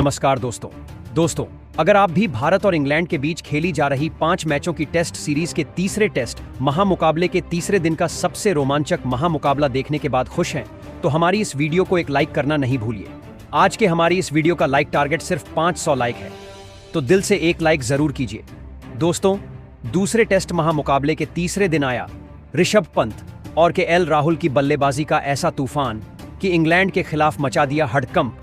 नमस्कार दोस्तों, अगर आप भी भारत और इंग्लैंड के बीच खेली जा रही 5 मैचों की टेस्ट सीरीज के तीसरे टेस्ट महामुकाबले के तीसरे दिन का सबसे रोमांचक महामुकाबला देखने के बाद खुश हैं, तो हमारी इस वीडियो को एक लाइक करना नहीं भूलिए। आज के हमारी इस वीडियो का लाइक टारगेट सिर्फ 500 लाइक है, तो दिल से एक लाइक जरूर कीजिए। दोस्तों, दूसरे टेस्ट महामुकाबले के तीसरे दिन आया ऋषभ पंत और केएल राहुल की बल्लेबाजी का ऐसा तूफान कि इंग्लैंड के खिलाफ मचा दिया हड़कंप।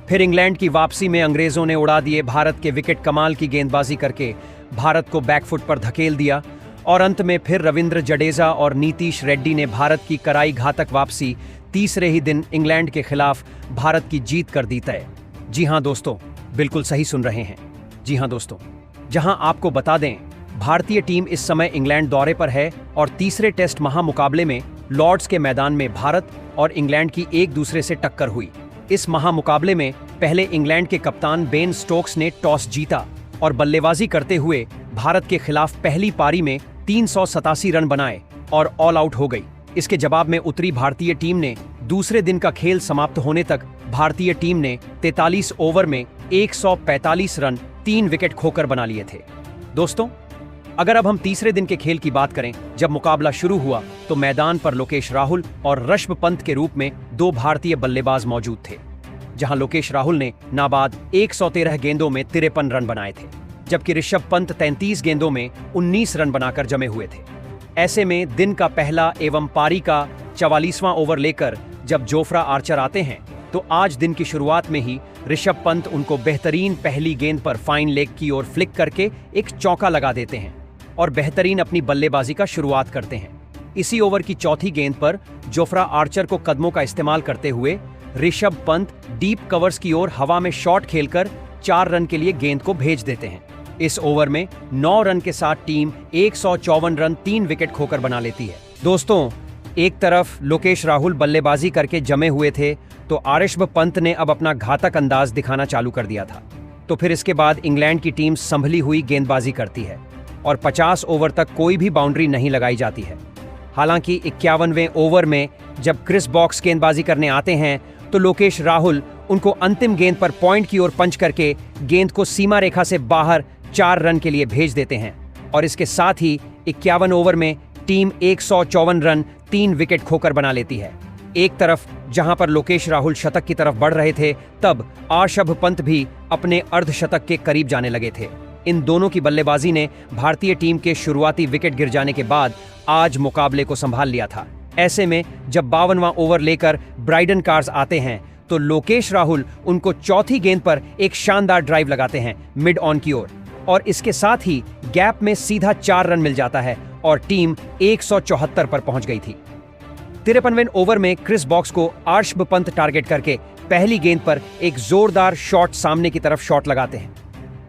फिर इंग्लैंड की वापसी में अंग्रेजों ने उड़ा दिए भारत के विकेट। कमाल की गेंदबाजी करके भारत को बैकफुट पर धकेल दिया और अंत में फिर रविंद्र जडेजा और नीतीश रेड्डी ने भारत की कराई घातक वापसी। तीसरे ही दिन इंग्लैंड के खिलाफ भारत की जीत कर दी तय। जी हां दोस्तों, बिल्कुल सही सुन रहे हैं। जी हां दोस्तों, जहां आपको बता दें, भारतीय टीम इस समय इंग्लैंड दौरे पर है और तीसरे टेस्ट महामुकाबले में लॉर्ड्स के मैदान में भारत और इंग्लैंड की एक दूसरे से टक्कर हुई। इस महामुकाबले में पहले इंग्लैंड के कप्तान बेन स्टोक्स ने टॉस जीता और बल्लेबाजी करते हुए भारत के खिलाफ पहली पारी में 387 रन बनाए और ऑल आउट हो गई। इसके जवाब में उतरी भारतीय टीम ने दूसरे दिन का खेल समाप्त होने तक भारतीय टीम ने 43 ओवर में 145 रन 3 विकेट खोकर बना लिए थे। दोस्तों, अगर अब हम तीसरे दिन के खेल की बात करें, जब मुकाबला शुरू हुआ तो मैदान पर लोकेश राहुल और ऋषभ पंत के रूप में 2 भारतीय बल्लेबाज मौजूद थे। जहां लोकेश राहुल ने नाबाद 113 गेंदों में 53 रन बनाए थे, जबकि ऋषभ पंत 33 गेंदों में 19 रन बनाकर जमे हुए थे। ऐसे में दिन का पहला एवं पारी का 44वां ओवर लेकर जब जोफ्रा आर्चर आते हैं, तो आज दिन की शुरुआत में ही ऋषभ पंत उनको बेहतरीन पहली गेंद पर फाइन लेग की ओर फ्लिक करके एक चौका लगा देते हैं और बेहतरीन अपनी बल्लेबाजी का शुरुआत करते हैं। इसी ओवर की चौथी गेंद पर जोफ्रा आर्चर को कदमों का इस्तेमाल करते हुए ऋषभ पंत डीप कवर्स की ओर हवा में शॉट खेलकर 4 रन के लिए गेंद को भेज देते हैं। इस ओवर में 9 रन के साथ टीम 154 रन 3 विकेट खोकर बना लेती है। दोस्तों, एक तरफ लोकेश राहुल बल्लेबाजी करके जमे हुए थे, तो ऋषभ पंत ने अब अपना घातक अंदाज दिखाना चालू कर दिया था। तो फिर इसके बाद इंग्लैंड की टीम संभली हुई गेंदबाजी करती है और 50 ओवर तक कोई भी बाउंड्री नहीं लगाई जाती है। हालांकि 51वें ओवर में जब क्रिस बॉक्स गेंदबाजी करने आते हैं, तो लोकेश राहुल उनको अंतिम गेंद पर पॉइंट की ओर पंच करके गेंद को सीमा रेखा से बाहर 4 रन के लिए भेज देते हैं और इसके साथ ही 51 ओवर में टीम 154 रन 3 विकेट खोकर बना लेती है। एक तरफ जहां पर लोकेश राहुल शतक की तरफ बढ़ रहे थे, तब ऋषभ पंत भी अपने अर्धशतक के करीब जाने लगे थे। इन दोनों की बल्लेबाजी ने भारतीय टीम के शुरुआती विकेट गिर जाने के बाद आज मुकाबले को संभाल लिया था। ऐसे में जब 52वां ओवर लेकर ब्राइडन कार्स आते हैं, तो लोकेश राहुल उनको चौथी गेंद पर एक शानदार ड्राइव लगाते हैं मिड ऑन की ओर और इसके साथ ही गैप में सीधा 4 रन मिल जाता है और टीम 174 पर पहुंच गई थी। 53वें ओवर में क्रिस बॉक्स को ऋषभ पंत टारगेट करके पहली गेंद पर एक जोरदार शॉट सामने की तरफ शॉट लगाते हैं।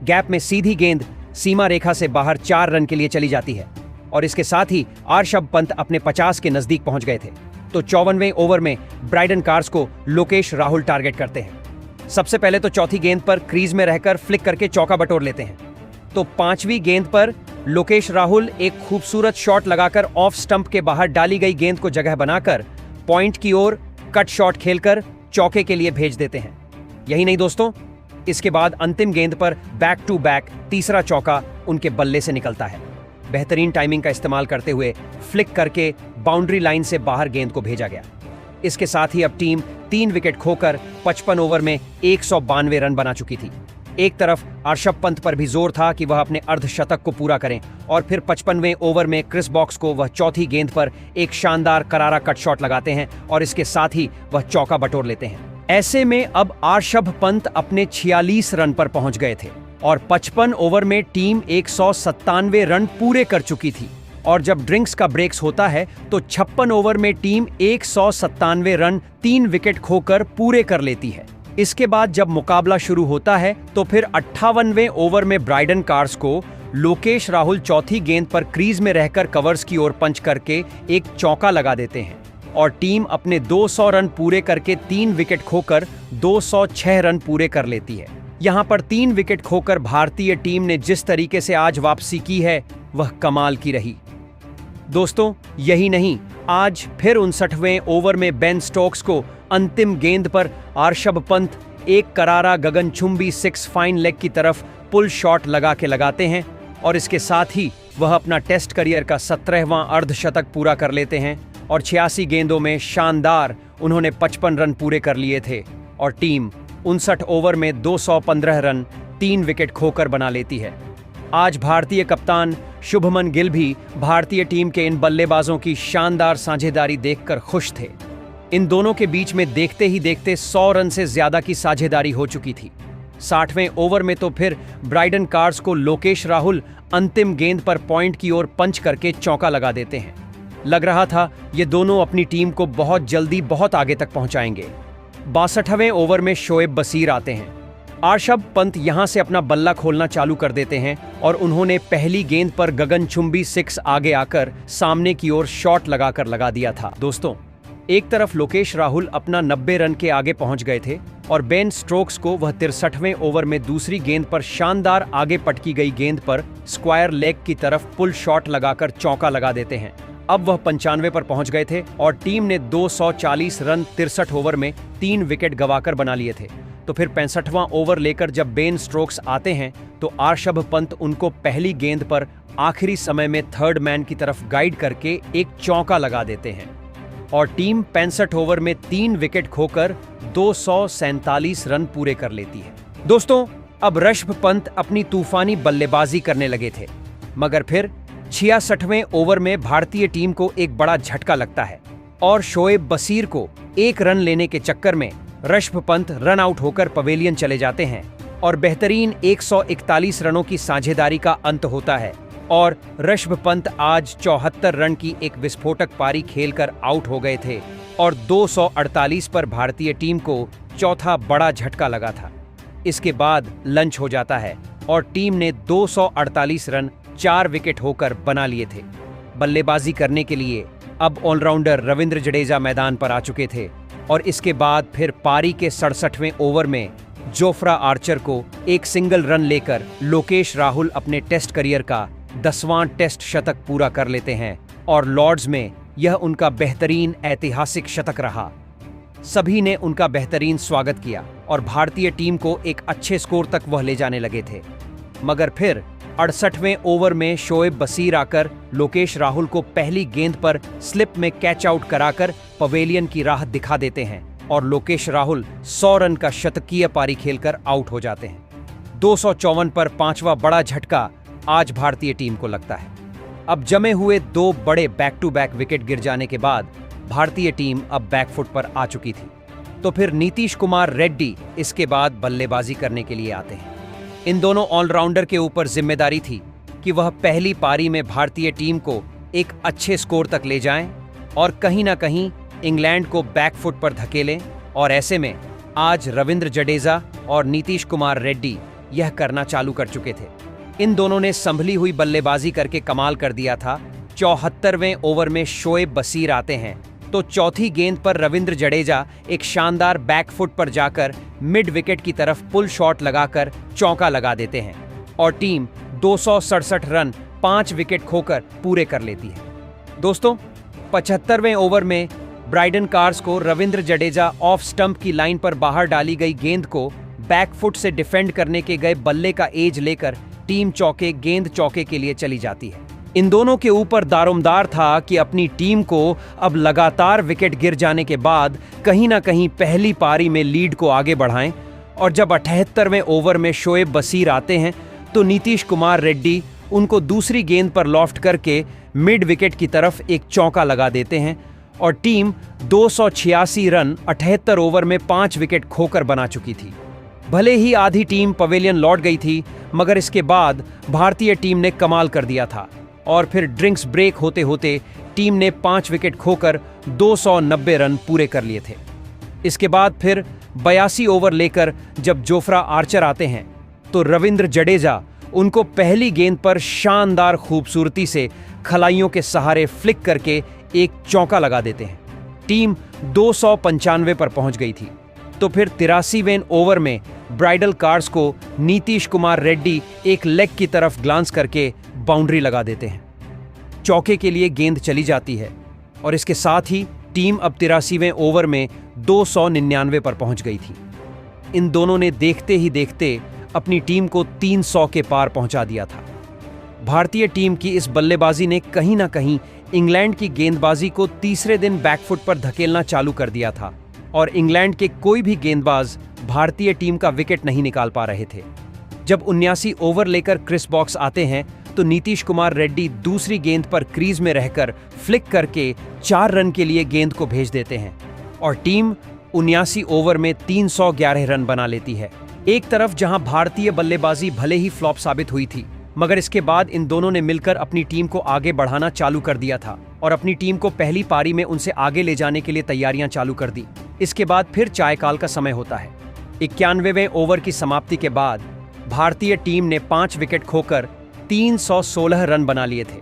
गैप में सीधी गेंद सीमा रेखा से बाहर 4 रन के लिए चली जाती है और इसके साथ ही ऋषभ पंत अपने 50 के नजदीक पहुंच गए थे। तो 54वें ओवर में ब्राइडन कार्स को लोकेश राहुल टारगेट करते हैं। सबसे पहले तो चौथी गेंद पर क्रीज में रहकर फ्लिक करके चौका बटोर लेते हैं। तो 5वीं गेंद पर लोकेश राहुल एक खूबसूरत शॉट लगाकर ऑफ स्टंप के बाहर डाली गई गेंद को जगह बनाकर पॉइंट की ओर कट शॉट खेलकर चौके के लिए भेज देते हैं। यही नहीं दोस्तों, इसके बाद अंतिम गेंद पर बैक टू बैक तीसरा चौका उनके बल्ले से निकलता है। बेहतरीन टाइमिंग का इस्तेमाल करते हुए फ्लिक करके बाउंड्री लाइन से बाहर गेंद को भेजा गया। इसके साथ ही अब टीम 3 विकेट खोकर 55 ओवर में 192 रन बना चुकी थी। एक तरफ ऋषभ पंत पर भी जोर था कि वह अपने अर्धशतक को पूरा करें और फिर 55वें ओवर में क्रिस बॉक्स को वह चौथी गेंद पर एक शानदार करारा कट शॉट लगाते हैं और इसके साथ ही वह चौका बटोर लेते हैं। ऐसे में अब ऋषभ पंत अपने 46 रन पर पहुंच गए थे और 55 ओवर में टीम 197 रन पूरे कर चुकी थी और जब ड्रिंक्स का ब्रेक्स होता है, तो 56 ओवर में टीम 197 रन 3 विकेट खोकर पूरे कर लेती है। इसके बाद जब मुकाबला शुरू होता है, तो फिर 58वें ओवर में ब्राइडन कार्स को लोकेश राहुल चौथी गेंद पर क्रीज में रहकर कवर्स की ओर पंच करके एक चौका लगा देते हैं और टीम अपने 200 रन पूरे करके 3 विकेट खोकर 206 रन पूरे कर लेती है। यहां पर 3 विकेट खोकर भारतीय टीम ने जिस तरीके से आज वापसी की है, वह कमाल की रही। दोस्तों, यही नहीं, आज फिर 59वें ओवर में बेन स्टोक्स को अंतिम गेंद पर ऋषभ पंत एक करारा गगनचुंबी 6 फाइन लेग की तरफ पुल शॉट लगाते हैं और इसके साथ ही वह अपना टेस्ट करियर का 17वां अर्धशतक पूरा कर लेते हैं और 86 गेंदों में शानदार उन्होंने 55 रन पूरे कर लिए थे और टीम 59 ओवर में 215 रन 3 विकेट खोकर बना लेती है। आज भारतीय कप्तान शुभमन गिल भी भारतीय टीम के इन बल्लेबाजों की शानदार साझेदारी देखकर खुश थे। इन दोनों के बीच में देखते ही देखते 100 रन से ज्यादा की साझेदारी हो चुकी थी। 60वें ओवर में तो फिर ब्राइडन कार्स को लोकेश राहुल अंतिम गेंद पर पॉइंट की ओर पंच करके चौका लगा देते हैं। लग रहा था ये दोनों अपनी टीम को बहुत जल्दी बहुत आगे तक पहुंचाएंगे। 62वें ओवर में शोएब बशीर आते हैं। आर्शब पंत यहां से अपना बल्ला खोलना चालू कर देते हैं और उन्होंने पहली गेंद पर गगनचुंबी 6 आगे आकर सामने की ओर शॉट लगाकर लगा दिया था। दोस्तों, एक तरफ लोकेश राहुल अपना 90 रन के आगे पहुंच गए थे और बेन स्टोक्स को वह 63वें ओवर में दूसरी गेंद पर शानदार आगे पटकी गई गेंद पर स्क्वायर लेग की तरफ पुल शॉट लगाकर चौका लगा देते हैं। अब वह 95 पर पहुंच गए थे और टीम ने 240 रन 63 ओवर में 3 विकेट गंवाकर बना लिए थे। तो फिर 65वां ओवर लेकर जब बेन स्टोक्स आते हैं तो आर्शब पंत उनको पहली गेंद पर आखिरी समय में थर्ड मैन की तरफ गाइड करके एक चौका लगा देते हैं और टीम 65 ओवर में 3 विकेट खोकर 247 रन पूरे कर लेती है। दोस्तों, अब ऋषभ पंत अपनी तूफानी बल्लेबाजी करने लगे थे, मगर फिर 66वें ओवर में भारतीय टीम को एक बड़ा झटका लगता है और शोएब बशीर को 1 रन लेने के चक्कर में ऋषभ पंत रन आउट होकर पवेलियन चले जाते हैं और बेहतरीन 141 रनों की साझेदारी का अंत होता है और ऋषभ पंत आज 74 रन की एक विस्फोटक पारी खेलकर आउट हो गए थे और 248 पर भारतीय टीम को चौथा बड़ा झटका लगा था। इसके बाद लंच हो जाता है और टीम ने 248 रन 4 विकेट होकर बना लिए थे। बल्लेबाजी करने के लिए अब ऑलराउंडर रविंद्र जडेजा मैदान पर आ चुके थे और इसके बाद फिर पारी के 67वें ओवर में जोफ्रा आर्चर को एक सिंगल रन लेकर लोकेश राहुल अपने टेस्ट करियर का 10वां टेस्ट शतक पूरा कर लेते हैं और लॉर्ड्स में यह उनका बेहतरीन ऐतिहासिक शतक रहा। सभी ने उनका बेहतरीन स्वागत किया और भारतीय टीम को एक अच्छे स्कोर तक वह ले जाने लगे थे, मगर फिर 68वें ओवर में शोएब बशीर आकर लोकेश राहुल को पहली गेंद पर स्लिप में कैच आउट कराकर पवेलियन की राह दिखा देते हैं और लोकेश राहुल 100 रन का शतकीय पारी खेलकर आउट हो जाते हैं। 254 पर 5वां बड़ा झटका आज भारतीय टीम को लगता है। अब जमे हुए 2 बड़े बैक टू बैक विकेट गिर जाने के बाद भारतीय टीम अब बैकफुट पर आ चुकी थी। तो फिर नीतीश कुमार रेड्डी इसके बाद बल्लेबाजी करने के लिए आते हैं। इन दोनों ऑलराउंडर के ऊपर जिम्मेदारी थी कि वह पहली पारी में भारतीय टीम को एक अच्छे स्कोर तक ले जाएं और कहीं ना कहीं इंग्लैंड को बैकफुट पर धकेलें और ऐसे में आज रविंद्र जडेजा और नीतीश कुमार रेड्डी यह करना चालू कर चुके थे। इन दोनों ने संभली हुई बल्लेबाजी करके कमाल कर दिया था। 74वें ओवर में शोएब बशीर आते हैं तो चौथी गेंद पर रविंद्र जडेजा एक शानदार बैकफुट पर जाकर मिड विकेट की तरफ पुल शॉट लगाकर चौका लगा देते हैं और टीम 267 रन 5 विकेट खोकर पूरे कर लेती है। दोस्तों, 75वें ओवर में ब्राइडन कार्स को रविंद्र जडेजा ऑफ स्टंप की लाइन पर बाहर डाली गई गेंद को बैकफुट से डिफेंड करने के गए बल्ले का एज लेकर टीम चौके गेंद चौके के लिए चली जाती है। इन दोनों के ऊपर दारोमदार था कि अपनी टीम को अब लगातार विकेट गिर जाने के बाद कहीं ना कहीं पहली पारी में लीड को आगे बढ़ाएं और जब 78वें ओवर में शोएब बशीर आते हैं तो नीतीश कुमार रेड्डी उनको दूसरी गेंद पर लॉफ्ट करके मिड विकेट की तरफ एक चौका लगा देते हैं और टीम 286 रन 78 ओवर में 5 विकेट खोकर बना चुकी थी। भले ही आधी टीम पवेलियन लौट गई थी, मगर इसके बाद भारतीय टीम ने कमाल कर दिया था और फिर ड्रिंक्स ब्रेक होते होते टीम ने 5 विकेट खोकर 290 रन पूरे कर लिए थे। इसके बाद फिर 82 ओवर लेकर जब जोफ्रा आर्चर आते हैं तो रविंद्र जडेजा उनको पहली गेंद पर शानदार खूबसूरती से खलाइयों के सहारे फ्लिक करके एक चौका लगा देते हैं। टीम 295 पर पहुंच गई थी। तो फिर 83वें ओवर में ब्राइडल कार्स को नीतीश कुमार रेड्डी एक लेग की तरफ ग्लांस करके बाउंड्री लगा देते हैं। चौके के लिए गेंद चली जाती है और इसके साथ ही टीम अब 83वें ओवर में 299 पर पहुंच गई थी। इन दोनों ने देखते ही देखते अपनी टीम को 300 के पार पहुंचा दिया था। भारतीय टीम की इस बल्लेबाजी ने कहीं ना कहीं इंग्लैंड की गेंदबाजी को तीसरे दिन बैकफुट पर धकेलना चालू कर दिया था और इंग्लैंड के कोई भी गेंदबाज भारतीय टीम का विकेट नहीं निकाल पा रहे थे। जब 79 ओवर लेकर क्रिस बॉक्स आते हैं तो नीतीश कुमार रेड्डी दूसरी गेंद पर क्रीज में रहकर फ्लिक करके 4 रन के लिए गेंद को भेज देते हैं और टीम 79 ओवर में 311 रन बना लेती है। एक तरफ जहां भारतीय बल्लेबाजी भले ही फ्लॉप साबित हुई थी, मगर इसके बाद इन दोनों ने मिलकर अपनी टीम को आगे बढ़ाना चालू कर दिया था और अपनी टीम को पहली पारी में उनसे आगे ले जाने के लिए तैयारियां चालू कर दी। इसके बाद फिर चायकाल का समय होता है। 91वें ओवर की समाप्ति के बाद भारतीय टीम ने 5 विकेट खोकर 316 रन बना लिए थे।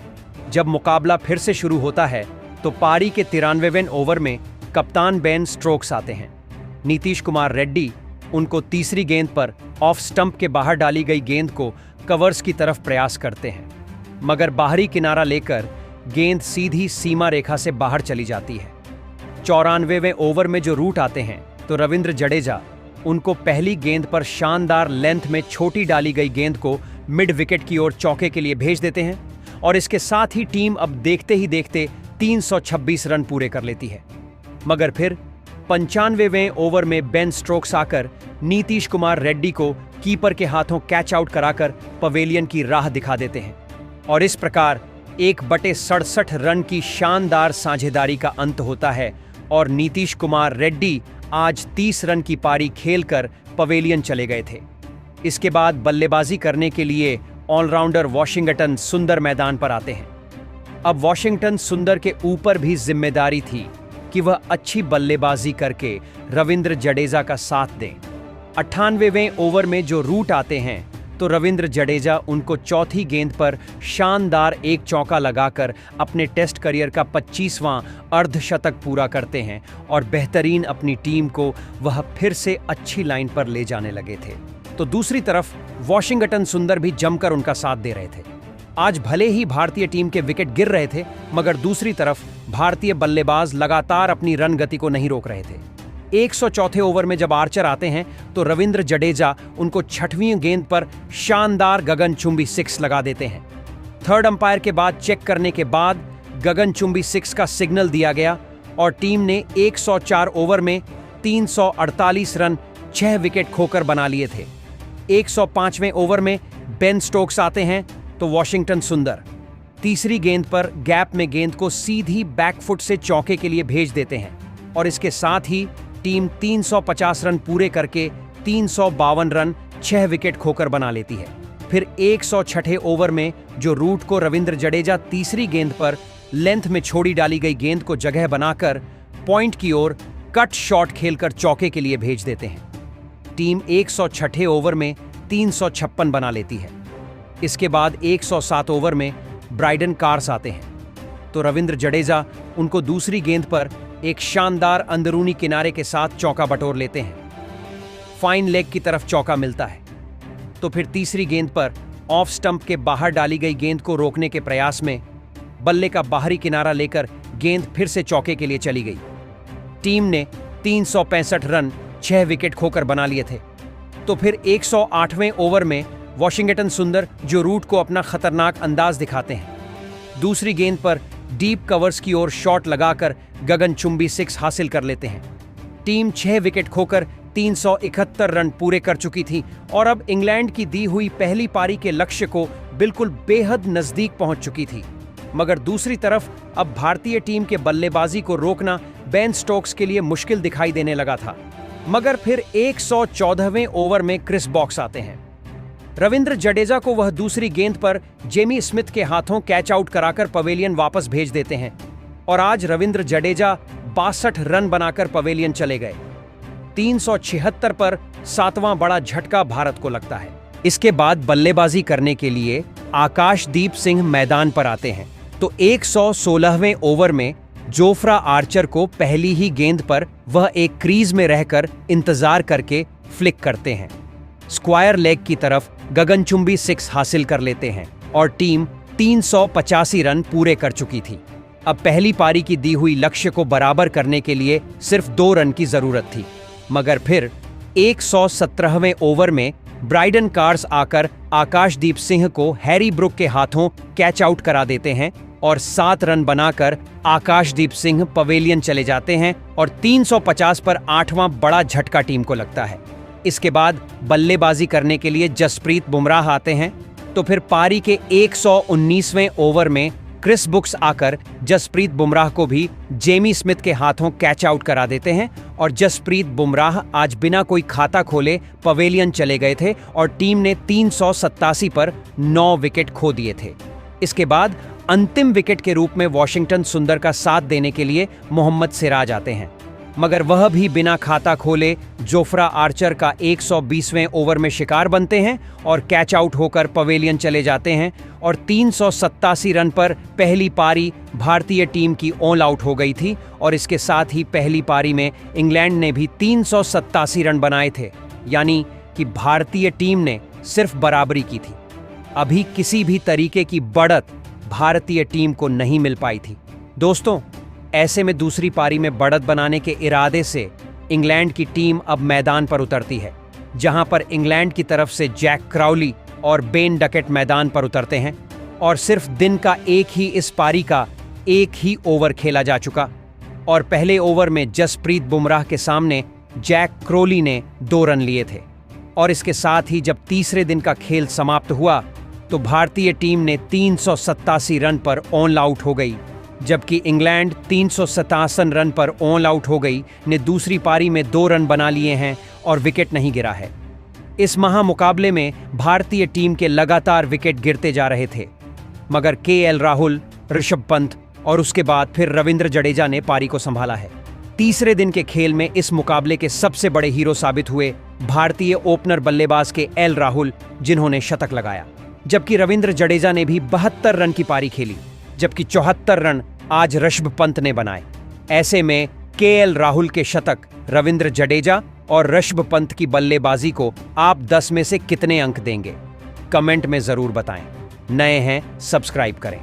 जब मुकाबला फिर से शुरू होता है तो पारी के 93वें ओवर में कप्तान बेन स्टोक्स आते हैं। नीतीश कुमार रेड्डी उनको तीसरी गेंद पर ऑफ स्टंप के बाहर डाली गई गेंद को कवर्स की तरफ प्रयास करते हैं, मगर बाहरी किनारा लेकर गेंद सीधी सीमा रेखा से बाहर चली जाती है। 94वें ओवर में जो रूट आते हैं तो रविंद्र जडेजा उनको पहली गेंद पर शानदार लेंथ में छोटी डाली गई गेंद को मिड विकेट की ओर चौके के लिए भेज देते हैं और इसके साथ ही टीम अब देखते ही देखते 326 रन पूरे कर लेती है। मगर फिर 95वें ओवर में बेन स्टोक्स आकर नीतीश कुमार रेड्डी को कीपर के हाथों कैच आउट कराकर पवेलियन की राह दिखा देते हैं और इस प्रकार 1/67 रन की शानदार साझेदारी का अंत होता है और नीतीश कुमार रेड्डी आज 30 रन की पारी खेलकर पवेलियन चले गए थे। इसके बाद बल्लेबाजी करने के लिए ऑलराउंडर वॉशिंगटन सुंदर मैदान पर आते हैं। अब वॉशिंगटन सुंदर के ऊपर भी जिम्मेदारी थी कि वह अच्छी बल्लेबाजी करके रविंद्र जडेजा का साथ दें। 98वें ओवर में जो रूट आते हैं तो रविंद्र जडेजा उनको चौथी गेंद पर शानदार एक चौका लगाकर अपने टेस्ट करियर का 25वां अर्धशतक पूरा करते हैं और बेहतरीन अपनी टीम को वह फिर से अच्छी लाइन पर ले जाने लगे थे। तो दूसरी तरफ वॉशिंगटन सुंदर भी जमकर उनका साथ दे रहे थे। आज भले ही भारतीय टीम के विकेट गिर रहे थे, मगर दूसरी तरफ भारतीय बल्लेबाज लगातार अपनी रन गति को नहीं रोक रहे थे। 104 ओवर में जब आर्चर आते हैं तो रविंद्र जडेजा उनको 6वीं गेंद पर शानदार गगनचुंबी 6 लगा देते हैं। थर्ड अंपायर के बाद चेक करने के बाद गगनचुंबी 6 का सिग्नल दिया गया और टीम ने 104 ओवर में 348 रन 6 विकेट खोकर बना लिए थे। 105वें ओवर में बेन स्टोक्स आते हैं तो वॉशिंगटन सुंदर तीसरी गेंद पर गैप में गेंद को सीधी बैकफुट से चौके के लिए भेज देते हैं और इसके साथ ही टीम 350 रन पूरे करके 352 रन 6 विकेट खोकर बना लेती है। फिर 106 ओवर में जो रूट को रविंद्र जडेजा तीसरी गेंद पर लेंथ में छोड़ी डाली गई गेंद को जगह बनाकर पॉइंट की ओर कट शॉट खेलकर चौके के लिए भेज देते हैं। टीम 106 ओवर में 356 बना लेती है। इसके बाद 107 ओवर में ब्राइडन कार्स आते हैं तो रविंद्र जडेजा उनको दूसरी गेंद पर एक शानदार अंदरूनी किनारे के साथ चौका बटोर लेते हैं। फाइन लेग की तरफ चौका मिलता है तो फिर तीसरी गेंद पर ऑफ स्टंप के बाहर डाली गई गेंद को रोकने के प्रयास में बल्ले का बाहरी किनारा लेकर गेंद फिर से चौके के लिए चली गई। टीम ने 365 रन 6 विकेट खोकर बना लिए थे। तो फिर 108वें ओवर में वॉशिंगटन सुंदर जो रूट को अपना खतरनाक अंदाज दिखाते हैं, दूसरी गेंद पर डीप कवर्स की ओर शॉट लगाकर गगनचुंबी 6 हासिल कर लेते हैं। टीम 6 विकेट खोकर 371 रन पूरे कर चुकी थी और अब इंग्लैंड की दी हुई पहली पारी के लक्ष्य को बिल्कुल बेहद नजदीक पहुंच चुकी थी। मगर दूसरी तरफ अब भारतीय टीम के बल्लेबाजी को रोकना बेन स्टोक्स के लिए मुश्किल दिखाई देने लगा था। मगर फिर 114वें ओवर में क्रिस बॉक्स आते हैं। रविंद्र जडेजा को वह दूसरी गेंद पर जेमी स्मिथ के हाथों कैच आउट कराकर पवेलियन वापस भेज देते हैं और आज रविंद्र जडेजा 62 रन बनाकर पवेलियन चले गए। 376 पर 7वां बड़ा झटका भारत को लगता है। इसके बाद बल्लेबाजी करने के लिए आकाशदीप सिंह मैदान पर आते हैं तो 116वें ओवर में जोफ्रा आर्चर को पहली ही गेंद पर वह एक क्रीज में रहकर इंतजार करके फ्लिक करते हैं। स्क्वायर लेग की तरफ गगनचुंबी 6 हासिल कर लेते हैं और टीम 385 रन पूरे कर चुकी थी। अब पहली पारी की दी हुई लक्ष्य को बराबर करने के लिए सिर्फ 2 रन की जरूरत थी। मगर फिर 117वें ओवर में ब्राइडन कार्स आकर आकाशदीप सिंह को हैरी ब्रुक के हाथों कैच आउट करा देते हैं और 7 रन बनाकर आकाशदीप सिंह पवेलियन चले जाते हैं और 350 पर 8वां बड़ा झटका टीम को लगता है। इसके बाद बल्लेबाजी करने के लिए जसप्रीत बुमराह आते हैं, तो फिर पारी के 119वें ओवर में क्रिस बुक्स आकर जसप्रीत बुमराह को भी जेमी स्मिथ के हाथों कैच आउट करा देते हैं और जसप्रीत बुमराह आज बिना कोई खाता खोले पवेलियन चले गए थे और टीम ने 387 पर 9 विकेट खो दिए थे। इसके बाद अंतिम विकेट के रूप में वॉशिंगटन सुंदर का साथ देने के लिए मोहम्मद सिराज आते हैं, मगर वह भी बिना खाता खोले जोफ्रा आर्चर का 120वें ओवर में शिकार बनते हैं और कैच आउट होकर पवेलियन चले जाते हैं और 387 रन पर पहली पारी भारतीय टीम की ऑल आउट हो गई थी और इसके साथ ही पहली पारी में इंग्लैंड ने भी 387 रन बनाए थे, यानी कि भारतीय टीम ने सिर्फ बराबरी की थी। अभी किसी भी तरीके की बढ़त भारतीय टीम को नहीं मिल पाई थी। दोस्तों, ऐसे में दूसरी पारी में बढ़त बनाने के इरादे से इंग्लैंड की टीम अब मैदान पर उतरती है, जहां पर इंग्लैंड की तरफ से जैक क्राउली और बेन डकेट मैदान पर उतरते हैं और सिर्फ दिन का इस पारी का एक ही ओवर खेला जा चुका और पहले ओवर में जसप्रीत बुमराह के सामने जैक क्राउली ने 2 रन लिए थे और इसके साथ ही जब तीसरे दिन का खेल समाप्त हुआ तो भारतीय टीम ने 387 रन पर ऑल आउट हो गई, जबकि इंग्लैंड 357 रन पर ऑल आउट हो गई ने दूसरी पारी में 2 रन बना लिए हैं और विकेट नहीं गिरा है। इस महामुकाबले में भारतीय टीम के लगातार विकेट गिरते जा रहे थे, मगर केएल राहुल, ऋषभ पंत और उसके बाद फिर रविंद्र जडेजा ने पारी को संभाला है। तीसरे दिन के खेल में इस मुकाबले के सबसे बड़े हीरो साबित हुए भारतीय ओपनर बल्लेबाज के एल राहुल, जिन्होंने शतक लगाया, जबकि रविंद्र जडेजा ने भी 72 रन की पारी खेली, जबकि 74 रन आज ऋषभ पंत ने बनाए। ऐसे में केएल राहुल के शतक, रविंद्र जडेजा और ऋषभ पंत की बल्लेबाजी को आप 10 में से कितने अंक देंगे? कमेंट में जरूर बताएं। नए हैं, सब्सक्राइब करें।